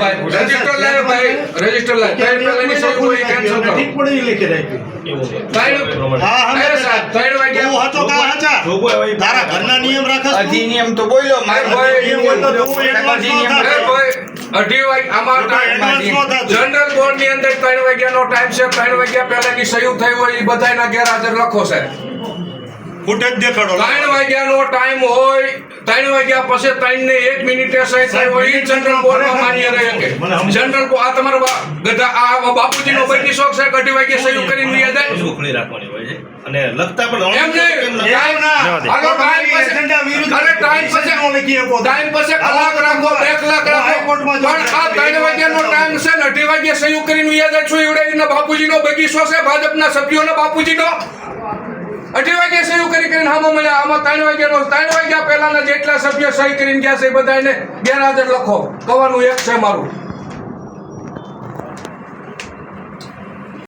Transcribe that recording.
રાખો ભાઈ, રજિસ્ટર લાવ ભાઈ, રજિસ્ટર લાવ. ત્રણ પહેલાની સહી હોય એ cancel કરો. ઠીક પડી લખી રાખ્યું. ત્રણ વાગ્યા તું હતો કા હાચા? તારા ઘરના નિયમ રાખસ તું? અધિનિયમ તો બોલ્યો નિયમ હોય તો તું advance નો થાય. એ ભાઈ, 2:30 વાગ્યા આમાં advance નો થાય. જનરલ બોર્ડ ની અંદર 3 વાગ્યાનો ટાઈમ છે. 3 વાગ્યા પહેલાની સહી થઈ હોય એ બધાના ગેરહાજર લખો સાહેબ. ફૂટેજ દેખાડો. 3 વાગ્યાનો ટાઈમ હોય, 3 વાગ્યા પછી 3 ને 1 મિનિટે સહી થઈ હોય એ જનરલ બોર્ડમાં માન્ય રહે કે જનરલ આ તમારો ગધા આ બાપુજીનો બૈકી શોખ છે. 2 વાગ્યે સહી કરીને લઈ જાય સુખણી રાખવાની હોય છે અને લખતા પણ એમ નહીં. એમ ના. આગળ ટાઈમ પછી એજન્ડા વિરુદ્ધ અરે ટાઈમ પછી નો લખી શકો. ટાઈમ પછી કલાક રાખો, 2 કલાક રાખો, હાઈકોર્ટમાં પણ આ 3 વાગ્યાનો ટાઈમ છે ને 2 વાગ્યે સહી કરીને લઈ જાય છું. એવડે બાપુજીનો બગીચો છે, ભાજપના સભ્યોનો બાપુજીનો 2 વાગ્યે સહી કરીને હામો મળ્યા. આમાં 3 વાગ્યા પહેલાના જેટલા સભ્યો સહી કરીને ગયા છે એ બધાને ગેરહાજર લખો. કવાનું એક છે મારું.